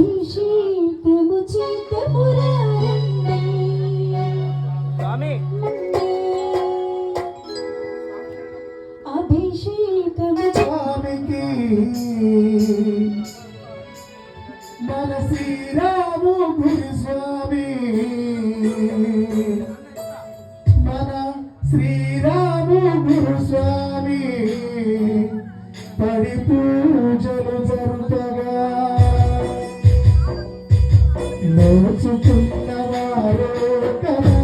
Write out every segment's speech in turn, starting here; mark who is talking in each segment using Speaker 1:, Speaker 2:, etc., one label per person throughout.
Speaker 1: అభిషేకము చేతమురారండి అభిషేకము
Speaker 2: స్వామికి మన శ్రీరాము గురు స్వామి మన శ్రీరాము గురు స్వామి పడి పూజలు జరుపగా నోచుకున్నవారు కదా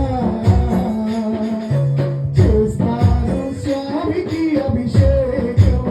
Speaker 2: చేస్తాను స్వామికి అభిషేకం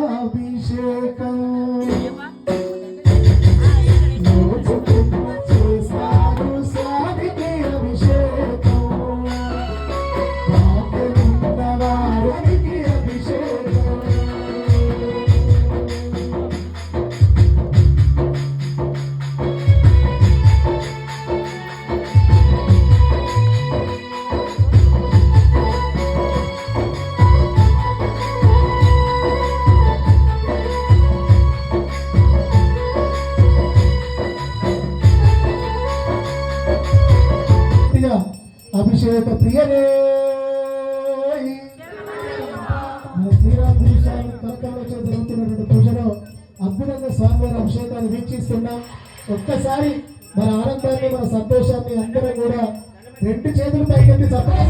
Speaker 2: సర్వాభిషేకం చేస్తాను స్వామికి అభిషేకం వారికి అభిషేకం అభిషేక ప్రియరే శ్రీరామ కనకంలో జరుగుతున్నటువంటి పూజలో అద్భుతంగా స్వామివారి అభిషేకాన్ని వీక్షిస్తున్నాం. ఒక్కసారి మన ఆనందాన్ని మన సంతోషాన్ని అందరం కూడా రెండు చేతులు పైకెత్తి చెప్పండి.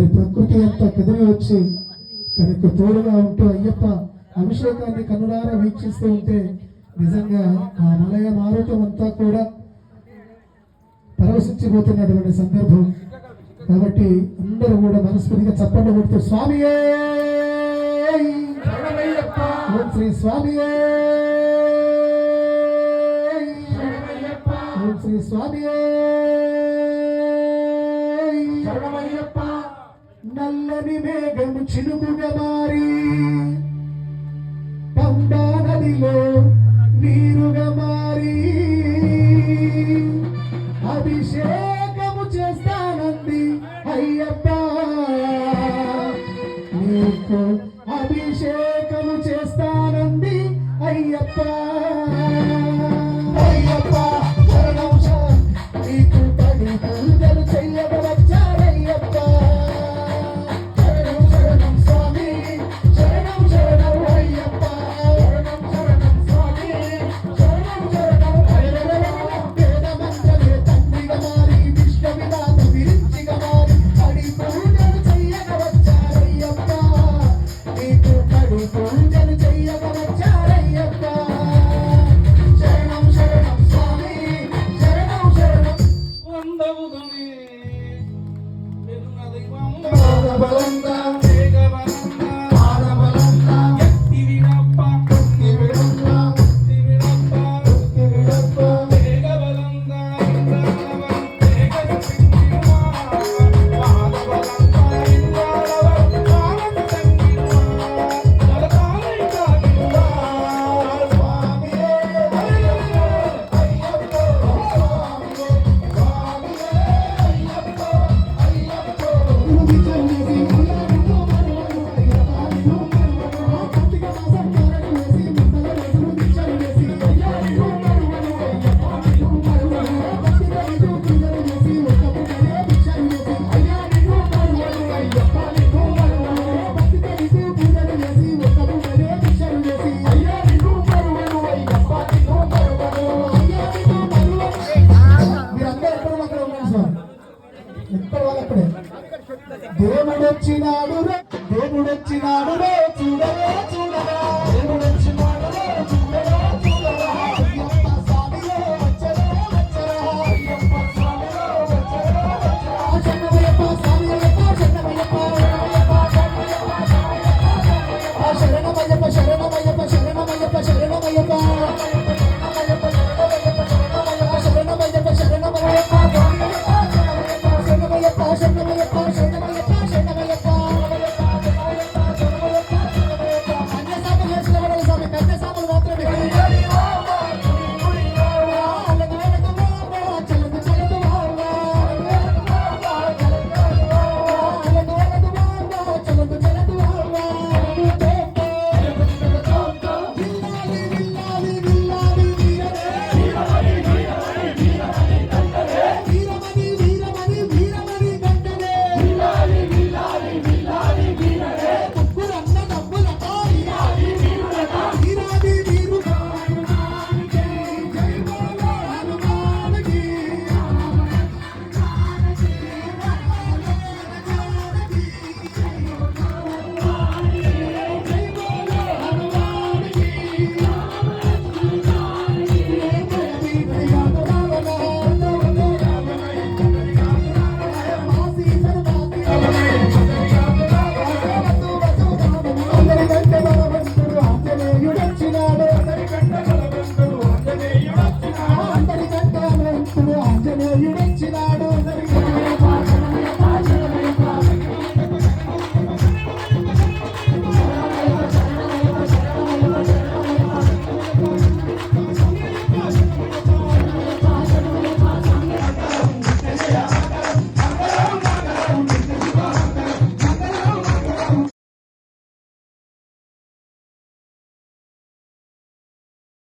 Speaker 2: ప్రకృతి అంతా కదిలి వచ్చి తనకు తోడుగా ఉంటూ అయ్యప్ప అభిషేకాన్ని కనులారా వీక్షిస్తూ ఉంటే నిజంగా ఆ మలయ మారుతం అంతా కూడా పరవశించిపోతున్నటువంటి సందర్భం. కాబట్టి అందరూ కూడా మనస్ఫూర్తిగా చప్పట్లు కొడుతూ స్వామియే ఓం శ్రీ స్వామియే ఓం శ్రీ స్వామియే నల్లని మేఘము చినుకుగా మారి పంబా నదిలో నీరుగా మారి అభిషేకము చేస్తానంది అయ్యప్ప నీకు అభిషేకము చేస్తానంది అయ్యప్ప అయ్యప్ప నీకు పడి పూజలు చెయ్యక వచ్చారయ్యప్ప శరణం శరణం స్వామి శరణం శరణం అయ్యప్ప శరణం శరణం స్వామి శరణం శరణం అయ్యప్ప వేద మంత్రమే తండ్రిగా మారి విశ్వ విధాత విరిచిగా మారి పడి పూజలు చెయ్యక వచ్చారయ్యప్ప నీకు పడి పూజలు చెయ్యక వచ్చారయ్యప్ప శరణం శరణం స్వామి శరణం శరణం
Speaker 3: వందవుదునే పెరున దైవము
Speaker 2: పాదబలంగా
Speaker 3: వేగబలంగా
Speaker 2: పాదబలంగా
Speaker 3: ఎత్తి విడప్ప
Speaker 2: భక్తి విడంగా
Speaker 3: ఎత్తి విడప్ప
Speaker 2: భక్తి విడప్ప
Speaker 3: వేగబలంగా ఇంద్రవరం వేగసింగిరుమా పాదబలంగా ఇంద్రవరం పాలన సంగిరుమా జలకాలై కాగిరుమా
Speaker 2: స్వామియే అయ్యప్ప అయ్యప్ప స్వామియే స్వామియే అయ్యప్ప అయ్యప్ప నువ్వు చెల్లిసి ముల్లడుతో మరువడు అయ్యప్ప కార్తీక మాసం కారణ వేసి ముందల రోజులు దిచ్చలు వేసి అయ్యప్ప మరువడు అయ్యప్ప మరువడు భక్తిగా నీకు పూజలు చేసి ఒక్క పూటనే భిక్షలు చేసి అయ్యప్ప మరువడు అయ్యప్ప మరువడు భక్తిగా నీకు పూజలు చేసి ఒక్క పూటనే భిక్షలు చేసి అయ్యప్ప మరువడు అయ్యప్ప మరువడు అయ్యప్ప మరువడు మీరందరూ ఎక్కడ అక్కడ ఉన్నారు సార్ ఎక్కడ వాళ్ళు అక్కడే దేవుడొచ్చినాడు రే చూడరా చూడరా దేవుడొచ్చినాడు